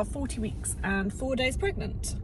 are 40 weeks and 4 days pregnant.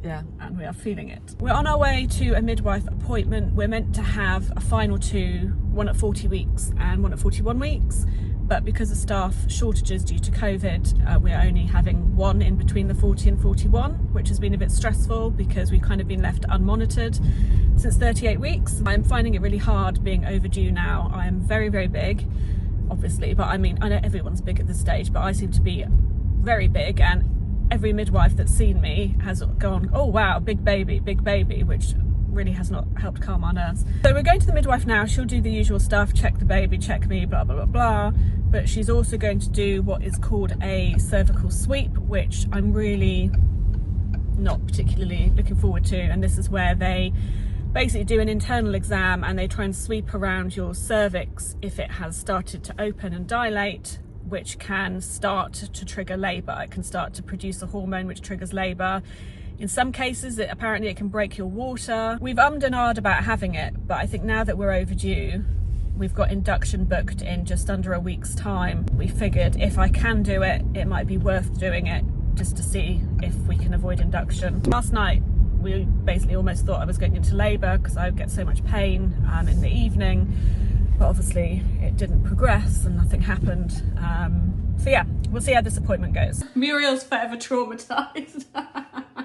Yeah. And we are feeling it. We're on our way to a midwife appointment. We're meant to have a final two, one at 40 weeks and one at 41 weeks. But because of staff shortages due to COVID, we're only having one in between the 40 and 41, which has been a bit stressful because we've kind of been left unmonitored since 38 weeks. I'm finding it really hard being overdue now. I am very, very big, obviously, but I mean, I know everyone's big at this stage, but I seem to be very big, and every midwife that's seen me has gone, oh wow, big baby, which really has not helped calm our nerves. So we're going to the midwife now. She'll do the usual stuff, check the baby, check me, blah, blah, blah, blah. But she's also going to do what is called a cervical sweep, which I'm really not particularly looking forward to. And this is where they basically do an internal exam and they try and sweep around your cervix if it has started to open and dilate, which can start to trigger labour. It can start to produce a hormone which triggers labour. In some cases, apparently it can break your water. We've ummed and ahed about having it, but I think now that we're overdue, we've got induction booked in just under a week's time. We figured if I can do it, it might be worth doing it just to see if we can avoid induction. Last night, we basically almost thought I was going into labour because I would get so much pain in the evening. But obviously it didn't progress and nothing happened. So yeah, we'll see how this appointment goes. Muriel's forever traumatised.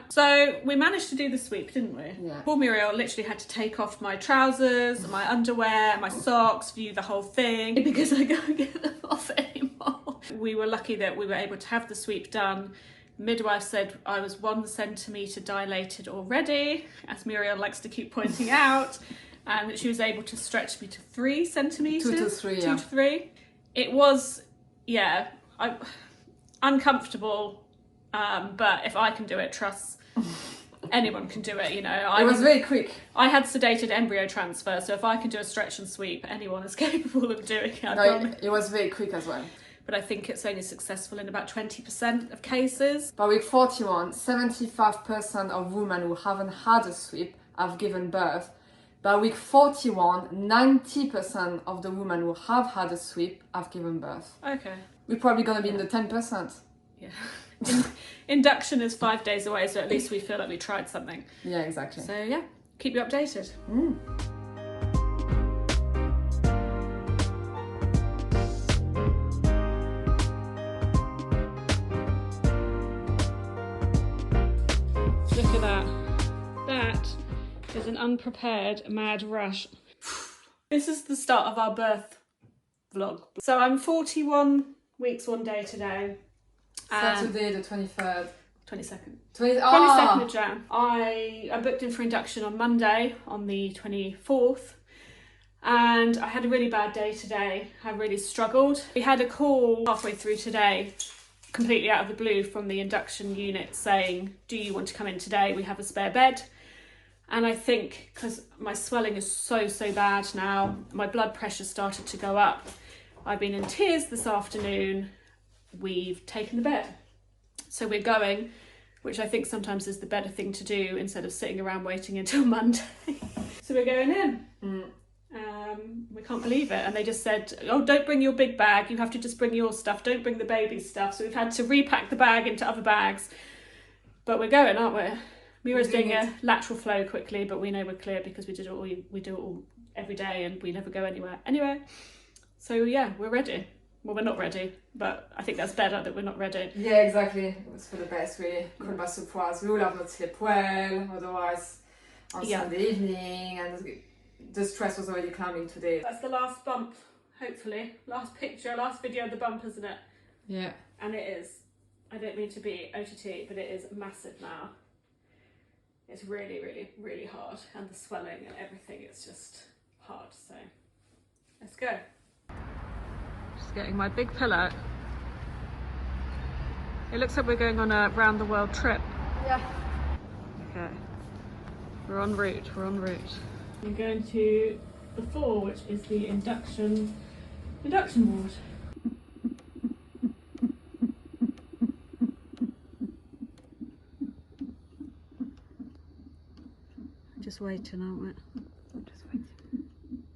So we managed to do the sweep, didn't we? Yeah. Poor Muriel literally had to take off my trousers, my underwear, my socks, view the whole thing because I can't get them off anymore. We were lucky that we were able to have the sweep done. Midwife said I was 1 centimetre dilated already, as Muriel likes to keep pointing out. And that she was able to stretch me to 3 centimetres. 2 to 3, 2 to 3. It was, yeah, uncomfortable, but if I can do it, trust anyone can do it, you know. It was very quick. I had sedated embryo transfer, so if I can do a stretch and sweep, anyone is capable of doing it. No, it was very quick as well. But I think it's only successful in about 20% of cases. By week 41, 75% of women who haven't had a sweep have given birth. By week 41, 90% of the women who have had a sweep have given birth. Okay. We're probably going to be in the 10%. Yeah. Induction is 5 days away, so at least we feel like we tried something. Yeah, exactly. So yeah, keep you updated. Look at that. That is an unprepared mad rush. This is the start of our birth vlog. So I'm 41 weeks 1 day today. Saturday the 23rd. 22nd. 22nd Oh. of Jan. I booked in for induction on Monday on the 24th. And I had a really bad day today. I really struggled. We had a call halfway through today, completely out of the blue, from the induction unit saying, do you want to come in today? We have a spare bed. And I think because my swelling is so bad now, my blood pressure started to go up. I've been in tears this afternoon. We've taken the bed. So we're going, which I think sometimes is the better thing to do instead of sitting around waiting until Monday. So we're going in. We can't believe it. And they just said, oh, don't bring your big bag. You have to just bring your stuff. Don't bring the baby's stuff. So we've had to repack the bag into other bags. But we're going, aren't we? Mira's doing a lateral flow quickly, but we know we're clear because we do it all every day and we never go anywhere. Anyway, so yeah, we're ready. Well, we're not ready, but I think that's better that we're not ready. Yeah, exactly. It was for the best, really. Caught by surprise. We all have not slept well, otherwise on Sunday evening, and the stress was already climbing today. That's the last bump, hopefully. Last picture, last video of the bump, isn't it? Yeah. And it is. I don't mean to be OTT, but it is massive now. It's really hard, and the swelling and everything, it's just hard. So let's go. Just getting my big pillow. It looks like we're going on a round the world trip. Yeah. Okay. We're en route. We're going to the 4, which is the induction ward. Just waiting, aren't we? Just waiting.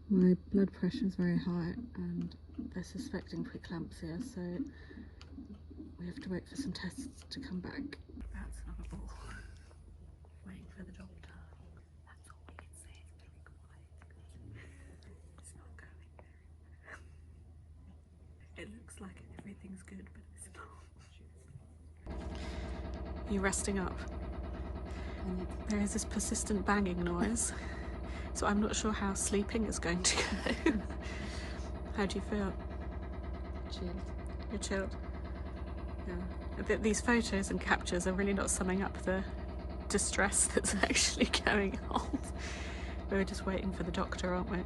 My blood pressure is very high and they're suspecting preeclampsia, so We have to wait for some tests to come back. That's another ball. Waiting for the doctor. That's all we can say. It's very quiet. It's not going. It looks like everything's good, but it's not. Are you resting up? There is this persistent banging noise, so I'm not sure how sleeping is going to go. How do you feel? Chilled. You're chilled? Yeah. These photos and captures are really not summing up the distress that's actually going on. We're just waiting for the doctor, aren't we?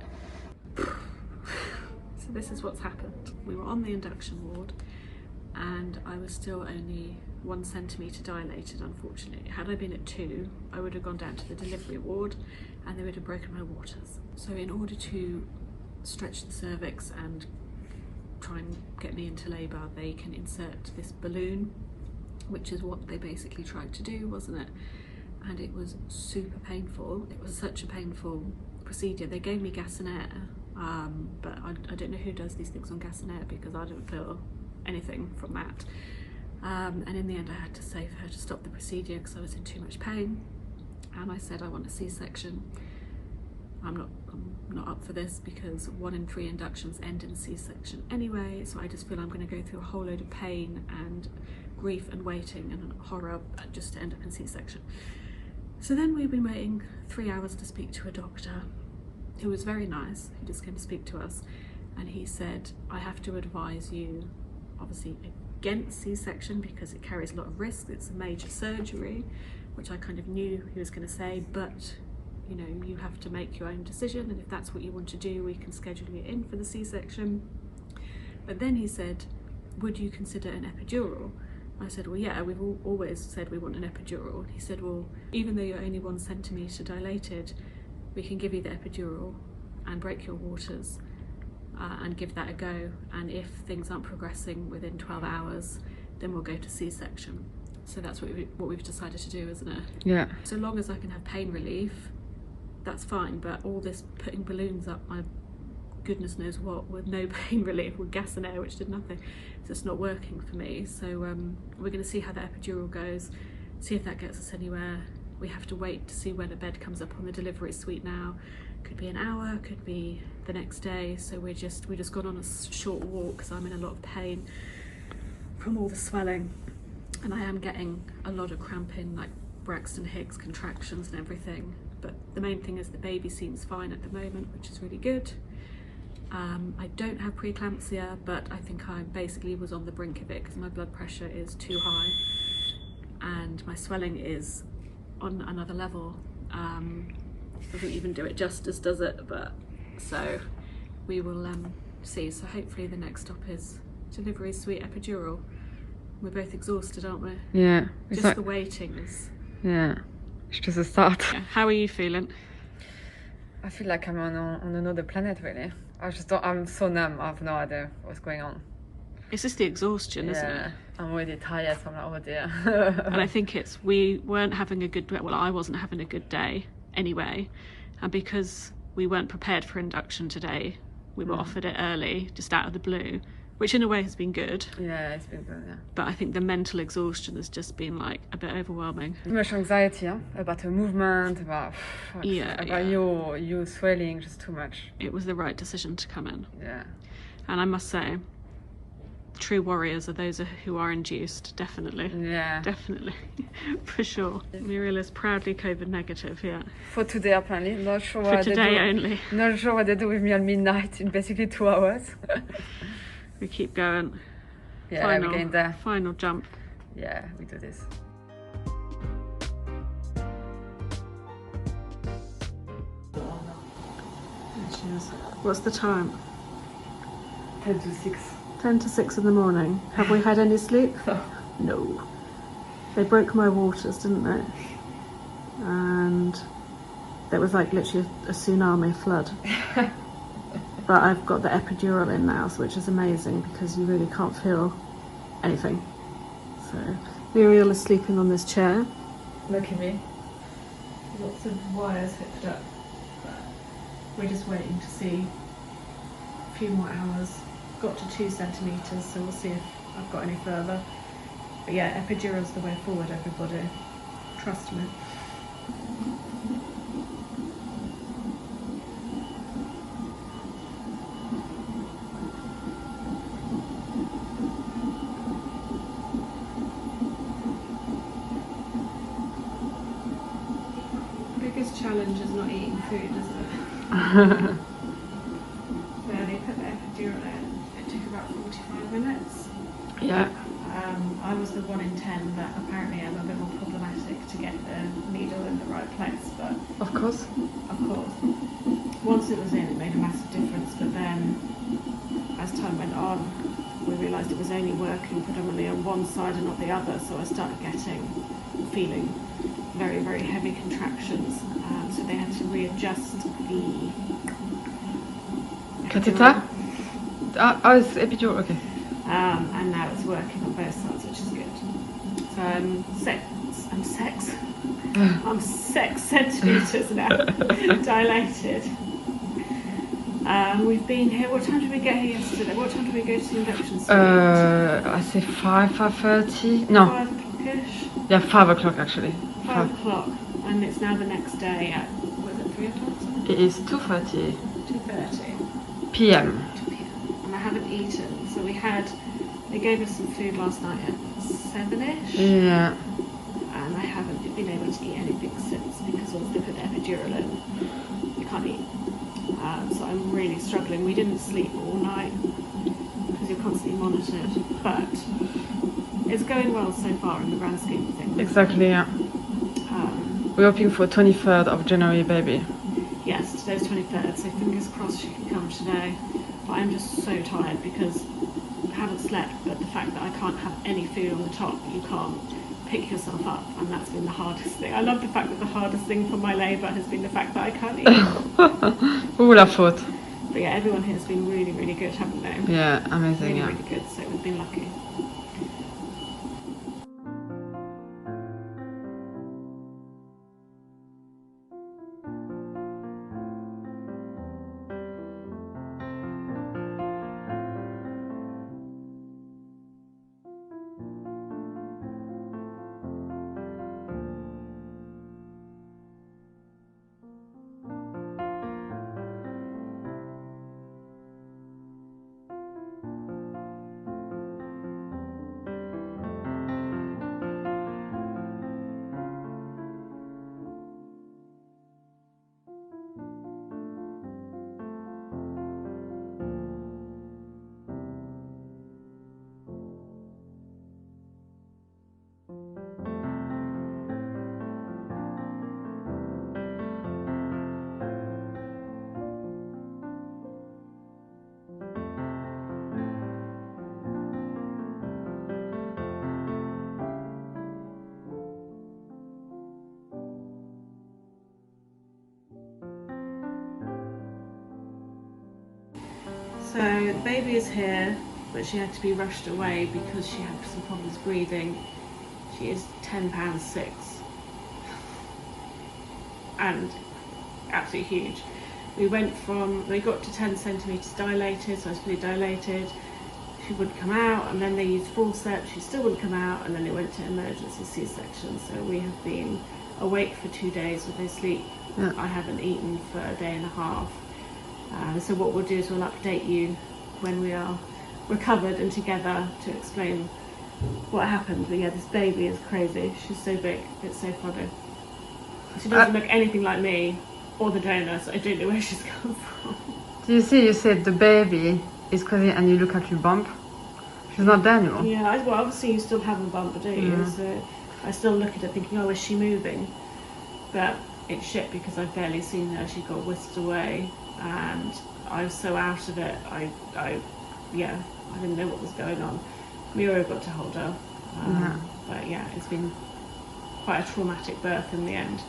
So this is what's happened. We were on the induction ward and I was still only 1 centimetre dilated, unfortunately. Had I been at 2, I would have gone down to the delivery ward and they would have broken my waters. So in order to stretch the cervix and try and get me into labour, they can insert this balloon, which is what they basically tried to do, wasn't it? And it was super painful. It was such a painful procedure. They gave me gas and air, but I don't know who does these things on gas and air because I don't feel anything from that. And in the end I had to say for her to stop the procedure because I was in too much pain, and I said I want a C-section. I'm not up for this because 1 in 3 inductions end in C-section anyway, so I just feel I'm going to go through a whole load of pain and grief and waiting and horror just to end up in C-section. So then we've been waiting 3 hours to speak to a doctor who was very nice, who just came to speak to us, and he said, I have to advise you obviously against C-section because it carries a lot of risk, it's a major surgery, which I kind of knew he was going to say, but you know, you have to make your own decision, and if that's what you want to do, we can schedule you in for the C-section. But then he said, would you consider an epidural? I said, well, yeah, we've always said we want an epidural. And he said, well, even though you're only 1 centimetre dilated, we can give you the epidural and break your waters and give that a go. And if things aren't progressing within 12 hours, then we'll go to C-section. So that's what we've decided to do, isn't it? Yeah. So long as I can have pain relief, that's fine, but all this putting balloons up my goodness knows what with no pain relief, with gas and air which did nothing, it's just not working for me. So we're going to see how the epidural goes, see if that gets us anywhere. We have to wait to see when a bed comes up on the delivery suite now. Could be an hour, could be the next day. So we just gone on a short walk because I'm in a lot of pain from all the swelling, and I am getting a lot of cramping, like Braxton Hicks contractions and everything. But the main thing is the baby seems fine at the moment, which is really good. I don't have preeclampsia, but I think I basically was on the brink of it because my blood pressure is too high and my swelling is on another level. Doesn't even do it justice, does it? But so we will see. So hopefully the next stop is delivery suite epidural. We're both exhausted, aren't we? Yeah. Just like the waiting is. Yeah. It's just a start. Yeah. How are you feeling? I feel like I'm on another planet, really. I'm so numb. I have no idea what's going on. It's just the exhaustion, isn't it? I'm already tired, so I'm like, oh dear. And I think we weren't having a good, well, I wasn't having a good day anyway. And because we weren't prepared for induction today, we were offered it early, just out of the blue, which in a way has been good. Yeah, it's been good, yeah. But I think the mental exhaustion has just been like a bit overwhelming. Too much anxiety, about the movement, about you swelling, just too much. It was the right decision to come in. Yeah. And I must say, true warriors are those who are induced, definitely. Yeah. Definitely, for sure. Muriel is proudly COVID negative, yeah. For today, apparently. Not sure what For today only. Not sure what they do with me at midnight in basically 2 hours. We keep going. Yeah, we're getting there. Final jump. Yeah, we do this. What's the time? 10 to 6. 10 to 6 in the morning. Have we had any sleep? No. They broke my waters, didn't they? And there was like literally a tsunami flood. But I've got the epidural in now, which is amazing because you really can't feel anything. So Muriel is sleeping on this chair. Look at me. Lots of wires hooked up. But we're just waiting to see a few more hours. Got to 2 centimetres, so we'll see if I've got any further. But yeah, epidural's the way forward, everybody. Trust me. Biggest challenge is not eating food, isn't it? Where they put the epidural in, it took about 45 minutes. Yeah. I was the 1 in 10 that apparently am a bit more problematic to get the needle in the right place, but Of course. once it was in, it made a massive difference. But then, as time went on, we realised it was only working predominantly on one side and not the other. So I started feeling very, very heavy contractions. So they had to readjust the Catheter? Oh, it's epidural, okay. and now it's working on both sides, which is good. So I'm 6 centimetres now, dilated. We've been here, what time did we get here yesterday? What time did we go to the induction suite? I say 5:30? No. 5 o'clock-ish? Yeah, 5 o'clock actually. 5 o'clock, and it's now the next day at, was it 3 o'clock? It is 2:30 2:30 p.m. and I haven't eaten. So they gave us some food last night at 7ish. Yeah. And I haven't been able to eat anything since because once they put the epidural in, you can't eat. So I'm really struggling. We didn't sleep all night because you're constantly monitored, but it's going well so far in the grand scheme of things. Exactly, yeah. We're hoping for 23rd of January, baby. Yes, today's 23rd, so fingers crossed she can come today. But I'm just so tired because I haven't slept, but the fact that I can't have any food on the top, you can't pick yourself up, and that's been the hardest thing. I love the fact that the hardest thing for my labour has been the fact that I can't eat. Who would have thought? But yeah, everyone here has been really, really good, haven't they? Yeah, amazing, Really, yeah. really good, so we've been lucky. So the baby is here, but she had to be rushed away because she had some problems breathing. She is 10 pounds 6 and absolutely huge. We got to 10 centimetres dilated, so I was fully dilated. She wouldn't come out, and then they used forceps, she still wouldn't come out, and then it went to emergency C-section. So we have been awake for 2 days with no sleep. Yeah. I haven't eaten for a day and a half. So what we'll do is we'll update you when we are recovered and together to explain what happened. But yeah, this baby is crazy. She's so big, it's so funny. She doesn't look anything like me or the donor, so I don't know where she's come from. Do you see, you said the baby is crazy and you look at your bump? She's not there anymore. Yeah, well obviously you still have a bump, don't you? Mm. So I still look at it thinking, oh, is she moving? But it's shit because I've barely seen her. She got whisked away and I was so out of it. I didn't know what was going on. Miro got to hold her. But yeah, it's been quite a traumatic birth in the end.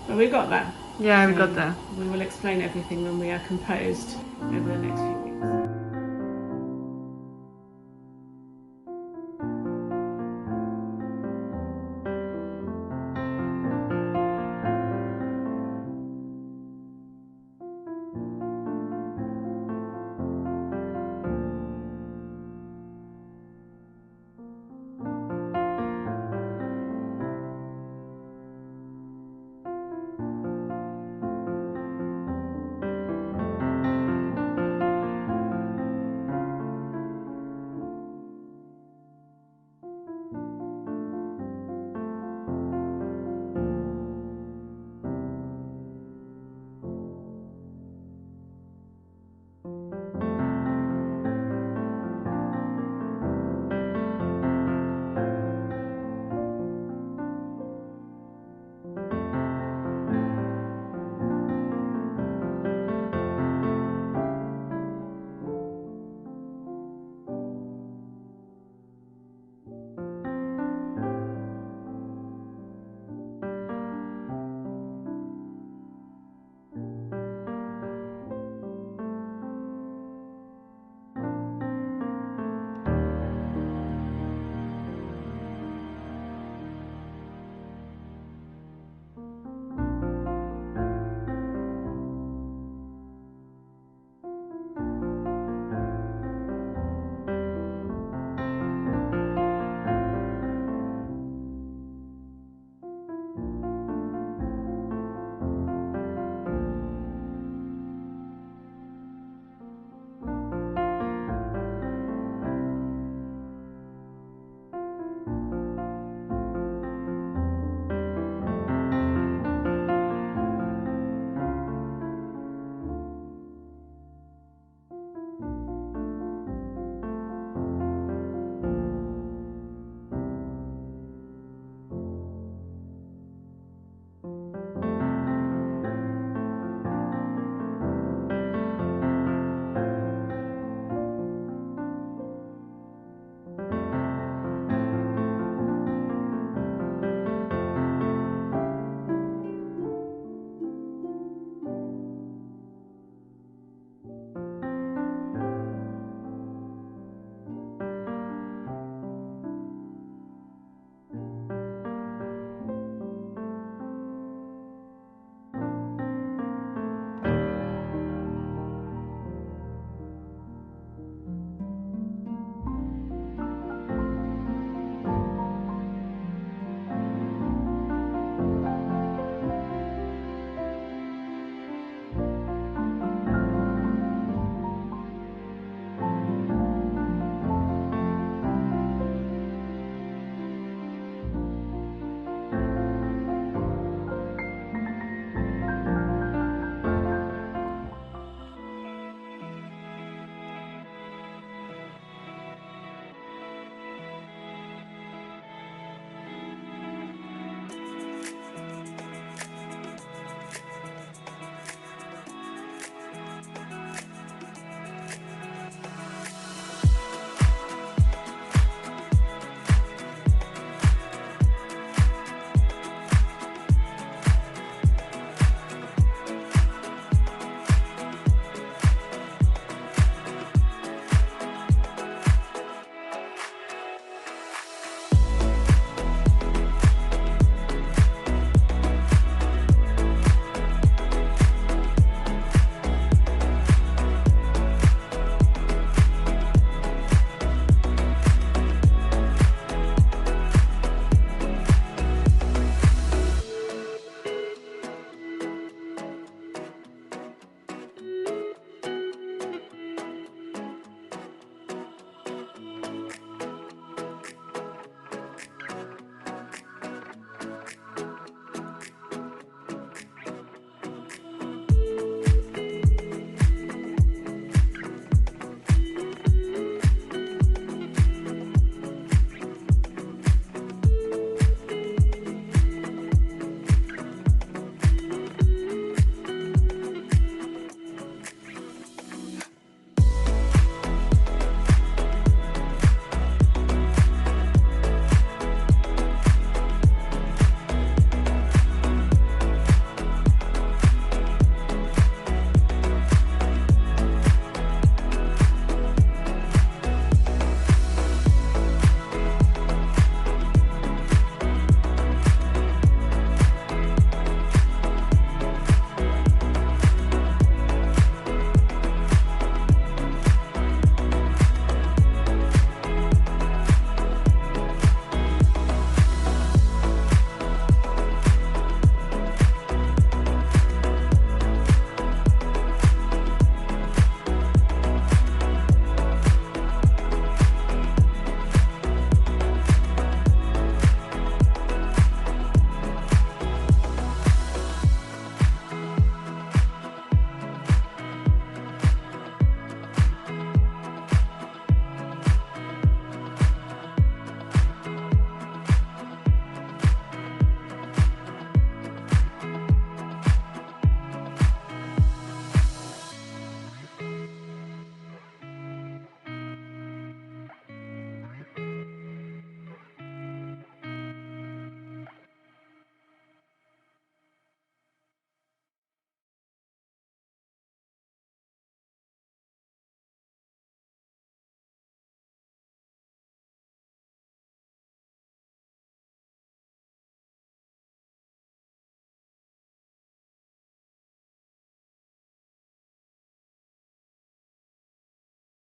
But we got there. Yeah, we So got there. We will explain everything when we are composed over the next few